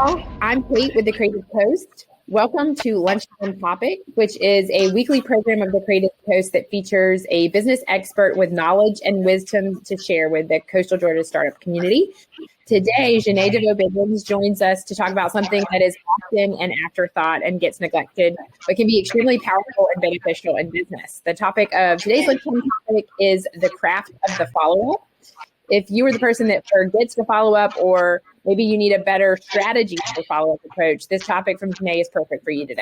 y'all. I'm Kate with the Creative Coast. Welcome to Lunchtime Topic, which is a weekly program of the Creative Coast that features a business expert with knowledge and wisdom to share with the coastal Georgia startup community. Today, Jana-DeVoe Biggins joins us to talk about something that is often an afterthought and gets neglected, but can be extremely powerful and beneficial in business. The topic of today's Lunchtime Topic is the craft of the follow-up. If you are the person that forgets to follow up, or maybe you need a better strategy for follow-up approach, this topic from Janae is perfect for you today.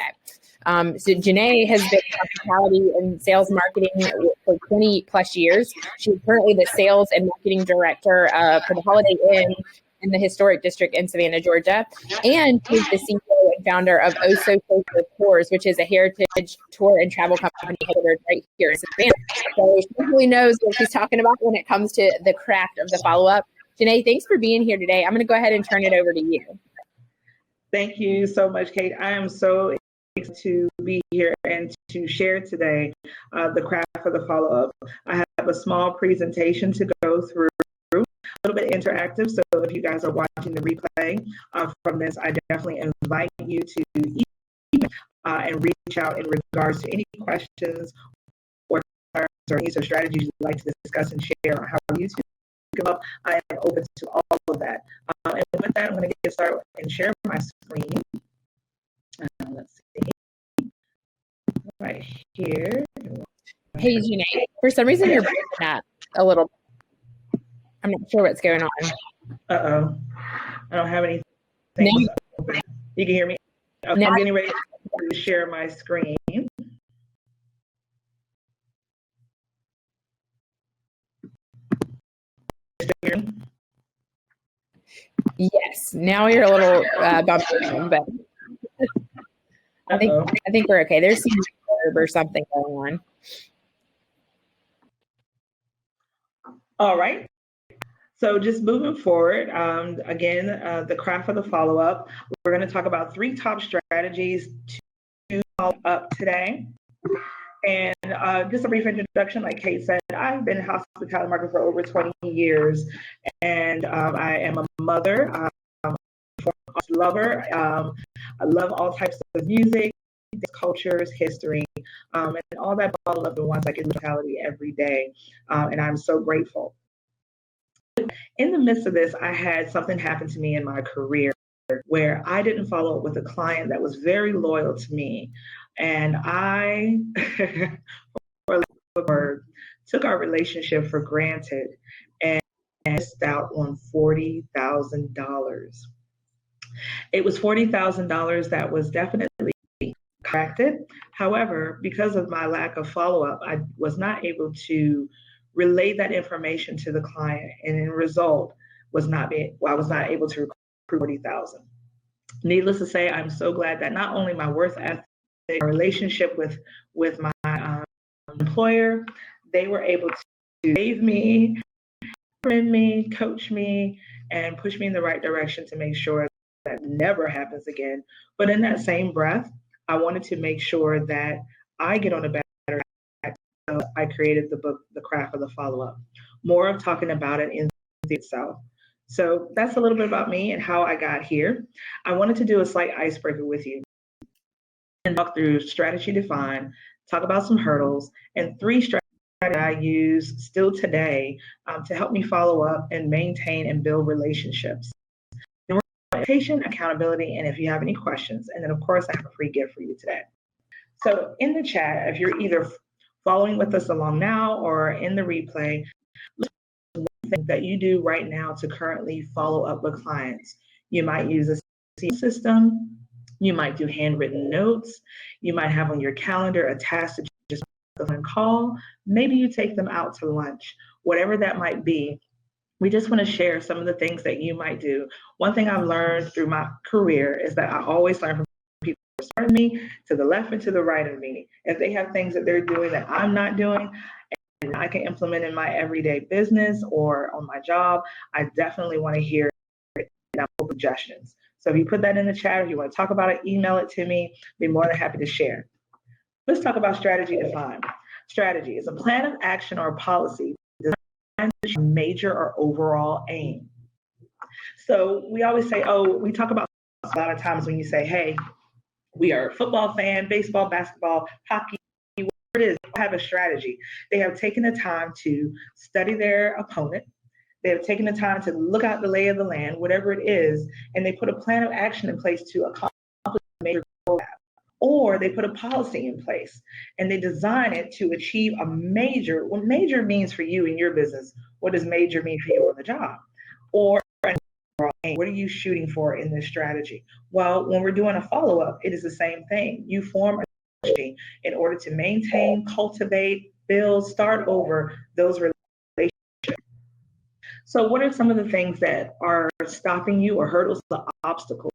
So Janae has been in hospitality and sales marketing for 20 plus years. She's currently the sales and marketing director for the Holiday Inn in the historic district in Savannah, Georgia. And she's the CEO and founder of Oso Social Tours, which is a heritage tour and travel company headquartered right here in Savannah. So she really knows what she's talking about when it comes to the craft of the follow-up. Janae, thanks for being here today. I'm going to go ahead and turn it over to you. Thank you so much, Kate. I am so excited to be here and to share today the craft of the follow-up. I have a small presentation to go through, a little bit interactive, so if you guys are watching the replay from this, I definitely invite you to email and reach out in regards to any questions or needs or strategies you'd like to discuss and share on how you come up. I am open to all of that. And with that, I'm going to get started and share my screen. Let's see. Right here. Hey, Janae, for some reason you're breaking up a little. I'm not sure what's going on. Uh-oh. I don't have anything open. You can hear me? Okay, I'm getting ready to share my screen. Yes, now you're a little bumpy, but I think we're okay. There's some verb or something going on. All right. So just moving forward, again, the craft of the follow-up. We're going to talk about 3 top strategies to follow up today. And just a brief introduction, like Kate said, I've been in hospitality market for over 20 years, and I am a mother, a lover. I love all types of music, cultures, history, and all that ball of the ones I get in hospitality every day, and I'm so grateful. In the midst of this, I had something happen to me in my career where I didn't follow up with a client that was very loyal to me. And I, took our relationship for granted and missed out on $40,000. It was $40,000 that was definitely corrected. However, because of my lack of follow-up, I was not able to relay that information to the client, and in result, I was not able to recruit $40,000. Needless to say, I'm so glad that not only my worth ethic, our relationship with my employer, they were able to save me, friend me, coach me, and push me in the right direction to make sure that never happens again. But in that same breath, I wanted to make sure that I get on a better track. So I created the book, The Craft of the Follow-Up. More of talking about it in itself. So that's a little bit about me and how I got here. I wanted to do a slight icebreaker with you and talk through strategy defined, talk about some hurdles, and 3 strategies I use still today to help me follow up and maintain and build relationships. Then we're going to patient accountability, and if you have any questions, and then of course I have a free gift for you today. So in the chat, if you're either following with us along now or in the replay, one thing that you do right now to currently follow up with clients. You might use a system. You might do handwritten notes. You might have on your calendar a task to just call. Maybe you take them out to lunch, whatever that might be. We just want to share some of the things that you might do. One thing I've learned through my career is that I always learn from people who are of me, to the left and to the right of me. If they have things that they're doing that I'm not doing, and I can implement in my everyday business or on my job, I definitely want to hear suggestions. So if you put that in the chat, if you want to talk about it, email it to me. Be more than happy to share. Let's talk about strategy defined. Strategy is a plan of action or policy designed to a major or overall aim. So we always say, we talk about a lot of times when you say, hey, we are a football fan, baseball, basketball, hockey, whatever it is, they have a strategy. They have taken the time to study their opponent. They have taken the time to look out the lay of the land, whatever it is, and they put a plan of action in place to accomplish a major goal. Or they put a policy in place and they design it to achieve a major. What major means for you in your business, what does major mean for you on the job? Or what are you shooting for in this strategy? Well, when we're doing a follow-up, it is the same thing. You form a strategy in order to maintain, cultivate, build, start over those relationships. So what are some of the things that are stopping you or hurdles, the obstacles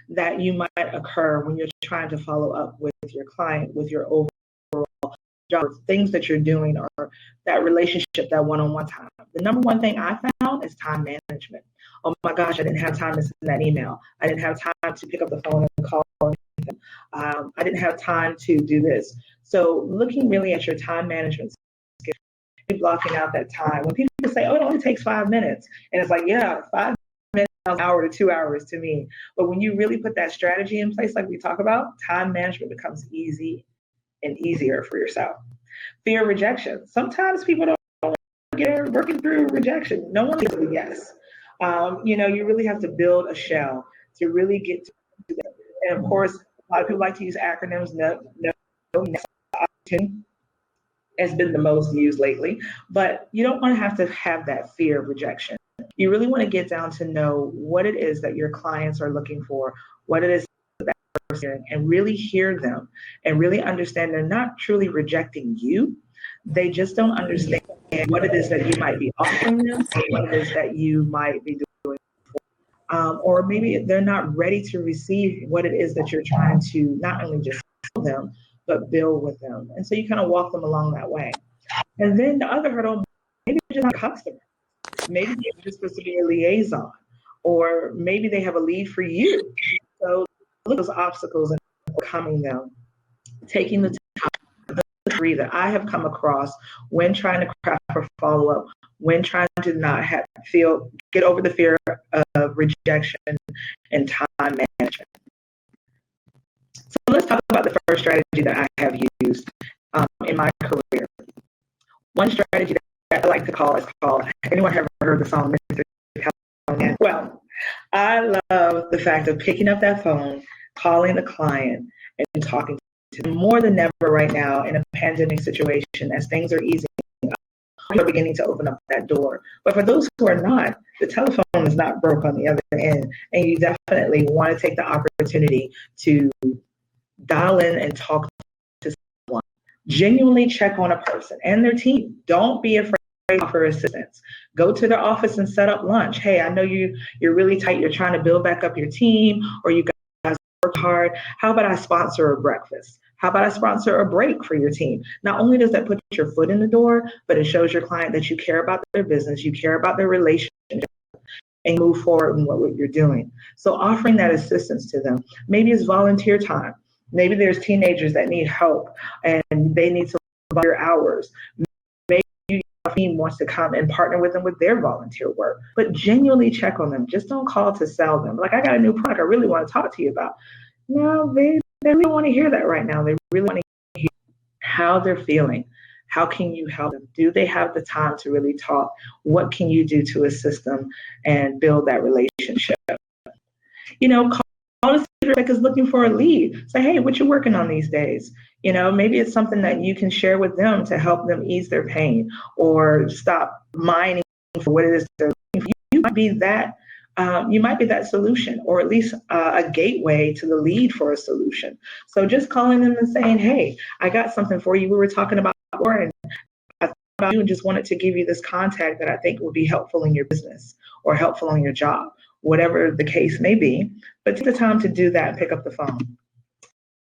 that you might occur when you're trying to follow up with your client, with your overall job, things that you're doing or that relationship, that one-on-one time? The number one thing I found is time management. Oh my gosh, I didn't have time to send that email. I didn't have time to pick up the phone and call them. I didn't have time to do this. So looking really at your time management skills, blocking out that time. When people say, oh, it only takes 5 minutes. And it's like, yeah, 5 minutes, an hour to 2 hours to me. But when you really put that strategy in place, like we talk about, time management becomes easy and easier for yourself. Fear of rejection. Sometimes people don't get working through rejection. No one gives a yes. You really have to build a shell to really get to that. And of course, a lot of people like to use acronyms. No, next opportunity has been the most used lately. But you don't want to have that fear of rejection. You really want to get down to know what it is that your clients are looking for, what it is that they're hearing, and really hear them and really understand they're not truly rejecting you. They just don't understand what it is that you might be offering them, what it is that you might be doing. Or maybe they're not ready to receive what it is that you're trying to not only just tell them, but build with them. And so you kind of walk them along that way. And then the other hurdle, maybe they're just not a customer. Maybe they're just supposed to be a liaison, or maybe they have a lead for you. So look at those obstacles and overcoming them, taking the time, the three that I have come across when trying to craft a follow-up, when trying to not get over the fear of rejection and time management. So let's talk about the first strategy that I have used in my career. One strategy that I like to call is called, anyone ever heard the song Mr. Telephone? Well, I love the fact of picking up that phone, calling the client, and talking to them more than ever right now in a pandemic situation as things are easing up. We are beginning to open up that door. But for those who are not, the telephone is not broke on the other end, and you definitely want to take the opportunity to dial in and talk to someone. Genuinely check on a person and their team. Don't be afraid to offer assistance. Go to their office and set up lunch. Hey, I know you're really tight. You're trying to build back up your team, or you guys work hard. How about I sponsor a breakfast? How about I sponsor a break for your team? Not only does that put your foot in the door, but it shows your client that you care about their business, you care about their relationship, and move forward in what you're doing. So offering that assistance to them. Maybe it's volunteer time. Maybe there's teenagers that need help and they need some volunteer hours. Maybe your team wants to come and partner with them with their volunteer work, but genuinely check on them. Just don't call to sell them. Like, I got a new product I really want to talk to you about. No, they really want to hear that right now. They really want to hear how they're feeling. How can you help them? Do they have the time to really talk? What can you do to assist them and build that relationship? Call a that is looking for a lead. Say, hey, what you working on these days? Maybe it's something that you can share with them to help them ease their pain or stop mining for what it is they're looking for. You might be that solution, or at least a gateway to the lead for a solution. So just calling them and saying, hey, I got something for you. We were talking about before, and I thought about you and just wanted to give you this contact that I think will be helpful in your business or helpful on your job, whatever the case may be. But take the time to do that and pick up the phone.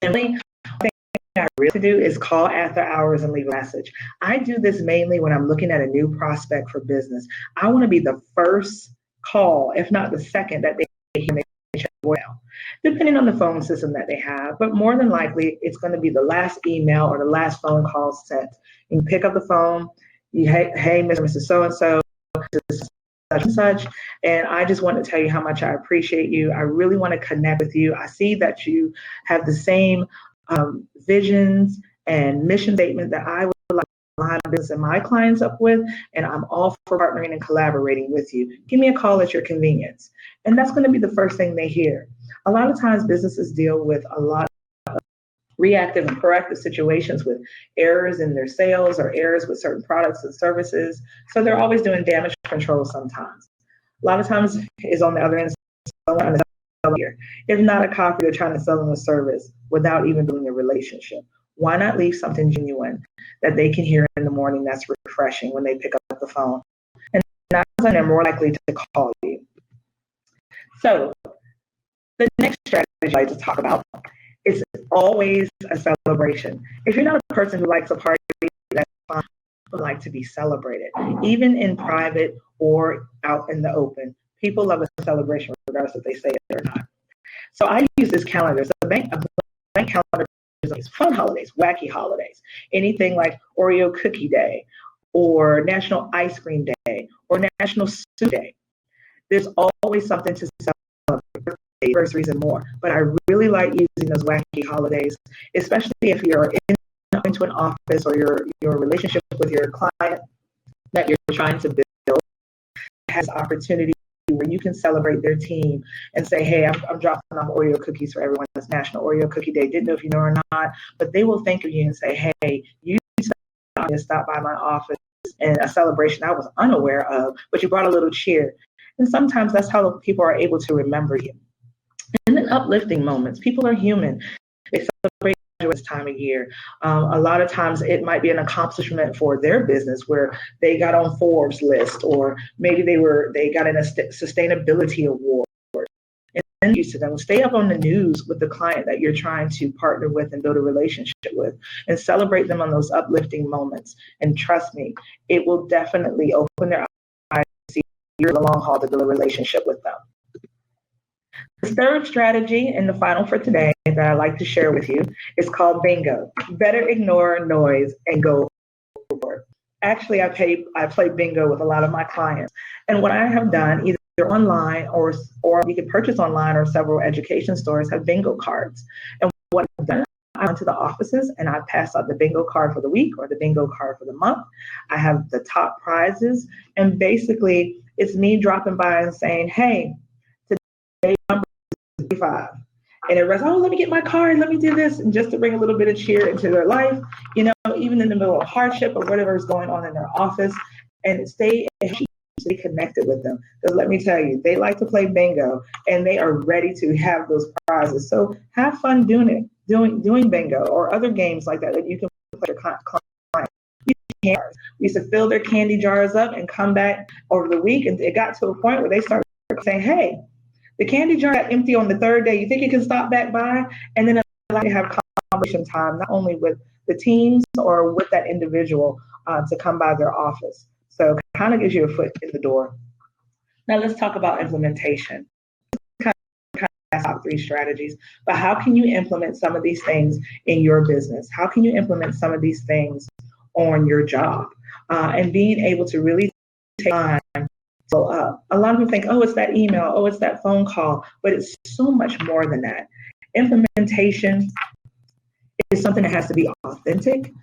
And the thing I really do is call after hours and leave a message. I do this mainly when I'm looking at a new prospect for business. I want to be the first call, if not the second, that they hear me check voicemail, depending on the phone system that they have. But more than likely, it's going to be the last email or the last phone call sent. You pick up the phone. Hey, Mr. So-and-so, such and such. And I just want to tell you how much I appreciate you. I really want to connect with you. I see that you have the same visions and mission statement that I would like to line business and my clients up with. And I'm all for partnering and collaborating with you. Give me a call at your convenience. And that's going to be the first thing they hear. A lot of times businesses deal with a lot of reactive and proactive situations with errors in their sales or errors with certain products and services. So they're always doing damage control sometimes. A lot of times is on the other end, someone here. If not a copy, they're trying to sell them a service without even building a relationship. Why not leave something genuine that they can hear in the morning that's refreshing when they pick up the phone? And now they're more likely to call you. So the next strategy I'd like to talk about is always a celebration. If you're not a person who likes a party, that's fine, but like to be celebrated, even in private or out in the open. People love a celebration regardless if they say it or not. So I use this calendar. So a blank calendar is fun holidays, wacky holidays, anything like Oreo Cookie Day or National Ice Cream Day or National Soup Day. There's always something to celebrate. Anniversaries and more, but I really like using those wacky holidays, especially if you're into an office or your relationship with your client that you're trying to build has opportunity where you can celebrate their team and say, hey, I'm dropping off Oreo cookies for everyone. It's National Oreo Cookie Day. Didn't know if you know or not, but they will think of you and say, hey, you stopped by my office in a celebration I was unaware of, but you brought a little cheer. And sometimes that's how people are able to remember you. And then uplifting moments. People are human. They celebrate this time of year. A lot of times it might be an accomplishment for their business where they got on Forbes list, or maybe they got in a sustainability award. And then you to them, stay up on the news with the client that you're trying to partner with and build a relationship with, and celebrate them on those uplifting moments. And trust me, it will definitely open their eyes to see you're the long haul to build a relationship with them. The third strategy and the final for today that I'd like to share with you is called bingo. Better ignore noise and go forward. Actually, I play bingo with a lot of my clients. And what I have done, either online or you can purchase online, or several education stores have bingo cards. And what I've done, I went to the offices and I passed out the bingo card for the week or the bingo card for the month. I have the top prizes. And basically, it's me dropping by and saying, hey, today number 5. And everybody's, oh, let me get my card, let me do this, and just to bring a little bit of cheer into their life, even in the middle of hardship or whatever is going on in their office, and stay connected with them. Because let me tell you, they like to play bingo and they are ready to have those prizes. So have fun doing bingo or other games like that you can play your clients. We used to fill their candy jars up and come back over the week, and it got to a point where they started saying, hey, the candy jar got empty on the third day. You think you can stop back by? And then I like to have conversation time, not only with the teams or with that individual to come by their office. So it kind of gives you a foot in the door. Now let's talk about implementation. Kind of top 3 strategies, but how can you implement some of these things in your business? How can you implement some of these things on your job? And being able to really take time. So a lot of people think, oh, it's that email, oh, it's that phone call, but it's so much more than that. Implementation is something that has to be authentic.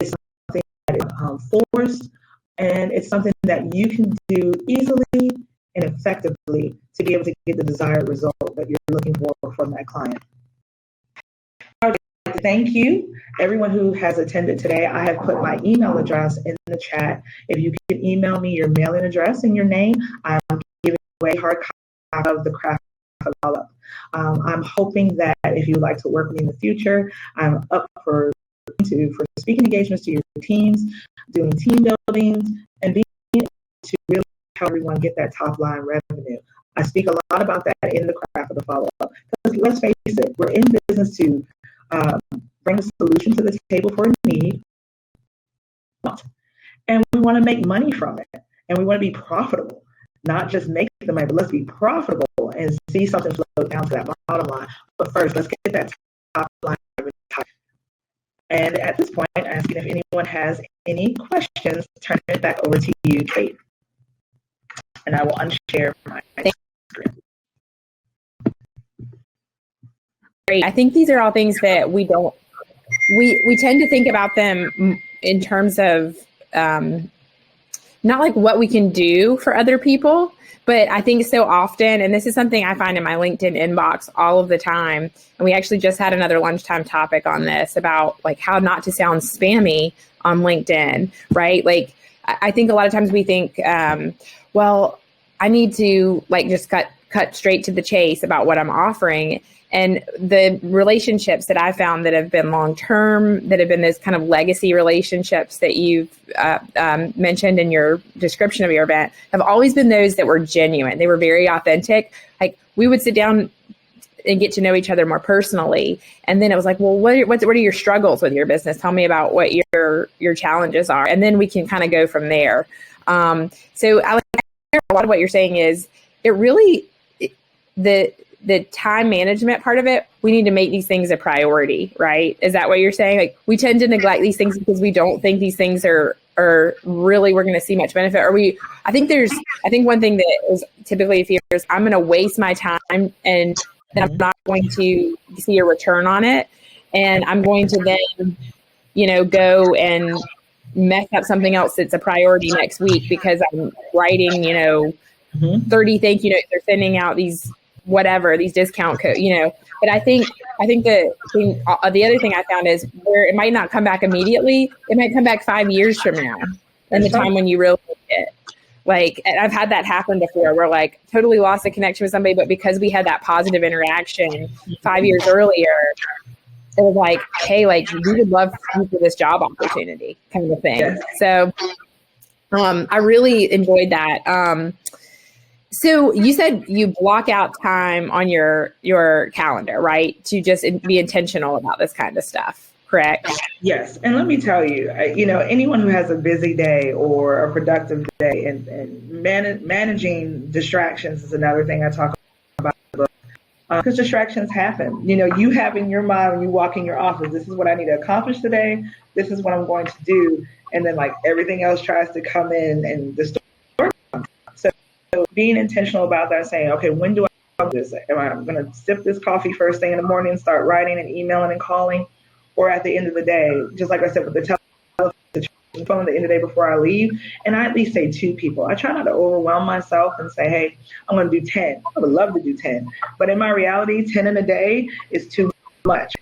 It's something that is forced, and it's something that you can do easily and effectively to be able to get the desired result that you're looking for from that client. Thank you, everyone who has attended today. I have put my email address in the chat. If you can email me your mailing address and your name, I'm giving away hard copy of the craft develop. I'm hoping that if you'd like to work with me in the future, I'm up for speaking engagements to your teams, doing team buildings, and being able to really help everyone get that top line revenue. I speak a lot about that in the craft of the follow-up. Because let's face it, we're in business to bring a solution to the table for a need, and we want to make money from it, and we want to be profitable, not just make the money, but let's be profitable and see something flow down to that bottom line. But first, let's get that top line. And at this point, asking if anyone has any questions, turn it back over to you, Kate. and I will unshare my screen. Great. I think these are all things that we tend to think about them in terms of not like what we can do for other people, but I think so often, and this is something I find in my LinkedIn inbox all of the time, and we actually just had another lunchtime topic on this about like how not to sound spammy on LinkedIn, right? Like I think a lot of times we think, well, I need to like just cut straight to the chase about what I'm offering. And the relationships that I found that have been long-term, that have been those kind of legacy relationships that you've mentioned in your description of your event, have always been those that were genuine. They were very authentic. Like we would sit down and get to know each other more personally. And then it was like, well, what are your struggles with your business? Tell me about what your challenges are. And then we can kind of go from there. So Alex, a lot of what you're saying is it really, the time management part of it, we need to make these things a priority, right? Is that what you're saying? Like we tend to neglect these things because we don't think these things are really, we're going to see much benefit. I think one thing that is typically a fear is I'm going to waste my time and then I'm not going to see a return on it. And I'm going to then, go and mess up something else that's a priority next week because I'm writing, 30 thank you notes or sending out these discount codes, But I think the other thing I found is where it might not come back immediately, it might come back 5 years from now, and the time when you really need it. Like, and I've had that happen before, where like totally lost a connection with somebody, but because we had that positive interaction 5 years earlier, it was like, hey, like we would love you for this job opportunity, kind of thing. Yes. So, I really enjoyed that. So you said you block out time on your calendar, right? To just be intentional about this kind of stuff, correct? Yes. And let me tell you, anyone who has a busy day or a productive day and managing distractions is another thing I talk about in the book. Because distractions happen. You have in your mind when you walk in your office, this is what I need to accomplish today. This is what I'm going to do. And then like everything else tries to come in and distort. So being intentional about that, saying, okay, when do I do this? Am I going to sip this coffee first thing in the morning and start writing and emailing and calling? Or at the end of the day, just like I said with the telephone, the end of the day before I leave, and I at least say 2 people. I try not to overwhelm myself and say, hey, I'm going to do 10. I would love to do 10. But in my reality, 10 in a day is too much.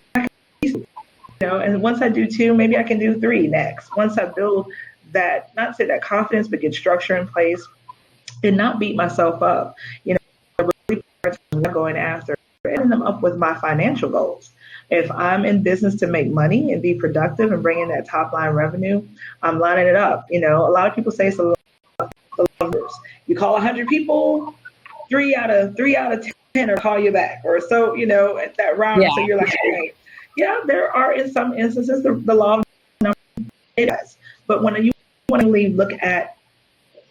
And once I do 2, maybe I can do 3 next. Once I build that, not say that confidence, but get structure in place, and not beat myself up, really going after ending them up with my financial goals. If I'm in business to make money and be productive and bring in that top line revenue, I'm lining it up. A lot of people say it's a lot of numbers. You call 100 people, 3 out of 10 or call you back, or so at that round. Yeah. So you're like, okay, yeah, there are in some instances the law of numbers it does, but when you want to look at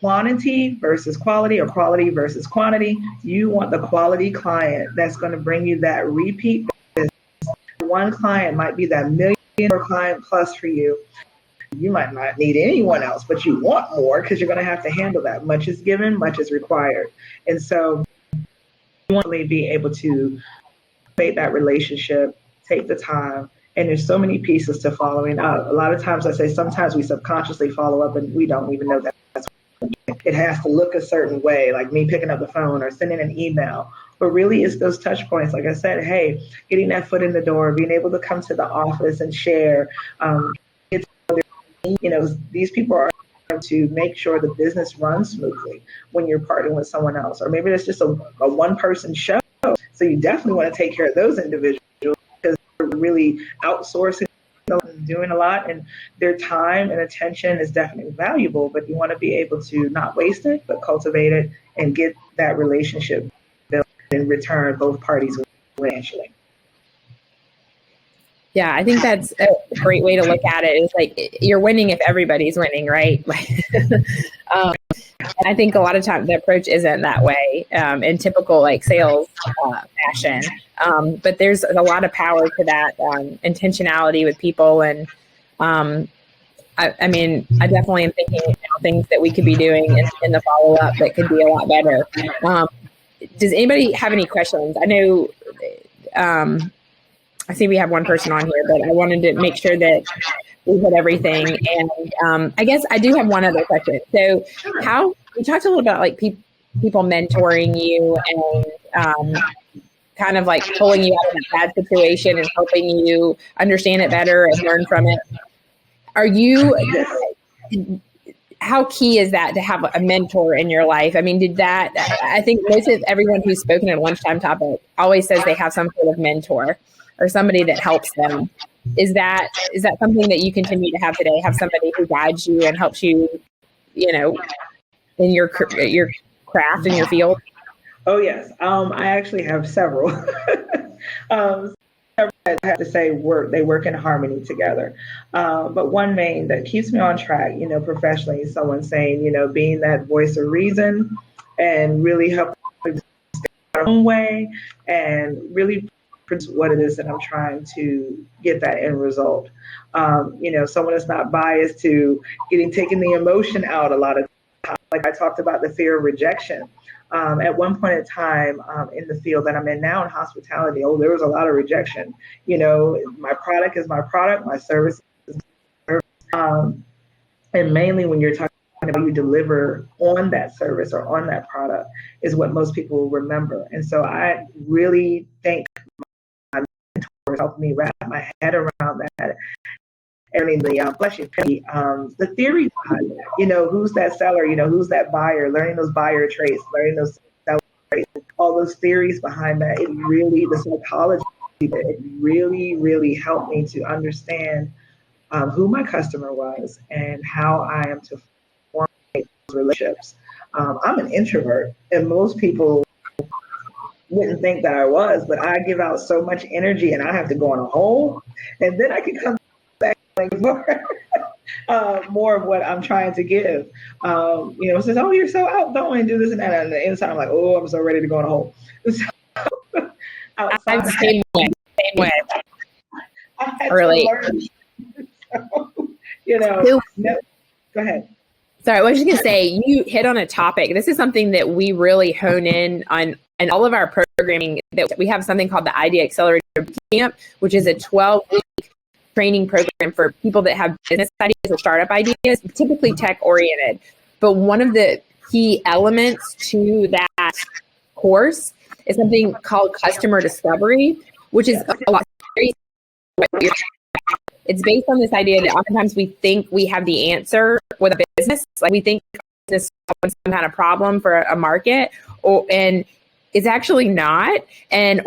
quantity versus quality or quality versus quantity, you want the quality client that's going to bring you that repeat business. One client might be that $1 million client plus for you. You might not need anyone else, but you want more because you're going to have to handle that. Much is given, much is required. And so you want to be able to make that relationship, take the time, and there's so many pieces to following up. A lot of times I say sometimes we subconsciously follow up and we don't even know that. It has to look a certain way, like me picking up the phone or sending an email. But really, it's those touch points. Like I said, hey, getting that foot in the door, being able to come to the office and share. These people are to make sure the business runs smoothly when you're partnering with someone else. Or maybe it's just a one-person show. So you definitely want to take care of those individuals because they're really outsourcing, doing a lot, and their time and attention is definitely valuable, but you want to be able to not waste it, but cultivate it and get that relationship built in return, both parties financially. Yeah, I think that's a great way to look at it. It's like you're winning if everybody's winning, right? And I think a lot of times the approach isn't that way in typical like sales fashion. But there's a lot of power to that intentionality with people. And I definitely am thinking now things that we could be doing in the follow-up that could be a lot better. Does anybody have any questions? I know, I see we have one person on here, but I wanted to make sure that we hit everything. And I guess I do have one other question. So we talked a little about like people mentoring you and kind of like pulling you out of a bad situation and helping you understand it better and learn from it. How key is that to have a mentor in your life? I mean, I think most of everyone who's spoken at Lunchtime Topic always says they have some sort of mentor or somebody that helps them. Is that something that you continue to have today? Have somebody who guides you and helps you, in your craft and your field? Oh, yes. I actually have several. I have to say they work in harmony together. But one main that keeps me on track, professionally, is someone saying, being that voice of reason and really helping our own way and really produce what it is that I'm trying to get that end result. Someone that's not biased to taking the emotion out a lot of times. Like I talked about the fear of rejection. At one point in time in the field that I'm in now in hospitality, there was a lot of rejection. My product is my product, my service is my service. And mainly when you're talking about you deliver on that service or on that product is what most people will remember. And so I really think my mentor helped me wrap my head around that. I mean, the theory behind it, who's that seller, who's that buyer, learning those buyer traits, learning those seller traits, all those theories behind that. The psychology, it really, really helped me to understand who my customer was and how I am to form those relationships. I'm an introvert, and most people wouldn't think that I was, but I give out so much energy and I have to go on a hole, and then I can come back more of what I'm trying to give. Says, "Oh, you're so outgoing, do this and that." And on the inside, I'm like, "Oh, I'm so ready to go on a hole." So, outside, Same way. I had really. To learn. Go ahead. Sorry, I was just going to say, you hit on a topic. This is something that we really hone in on in all of our programming. That we have something called the Idea Accelerator Camp, which is a 12-week training program for people that have business ideas or startup ideas, typically tech oriented. But one of the key elements to that course is something called customer discovery, which is a lot. It's based on this idea that oftentimes we think we have the answer with a business. Like we think business solves some kind of problem for a market, and it's actually not,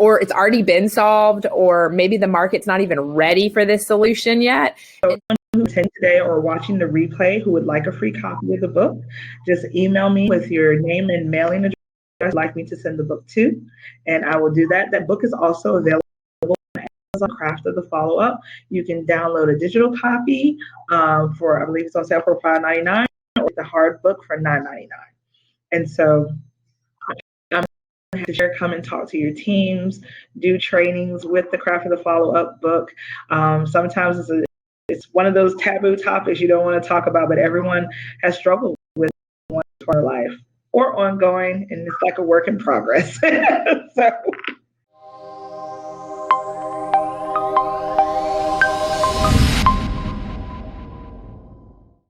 or it's already been solved, or maybe the market's not even ready for this solution yet. So who attend today or watching the replay who would like a free copy of the book, just email me with your name and mailing address you'd like me to send the book to, and I will do that. That book is also available on Craft of the Follow-Up. You can download a digital copy for, I believe it's on sale for $5.99, or the hard book for $9.99. And so I'm going to share, come and talk to your teams, do trainings with the Craft of the Follow-Up book. Sometimes it's one of those taboo topics you don't want to talk about, but everyone has struggled with one part of life or ongoing, and it's like a work in progress. So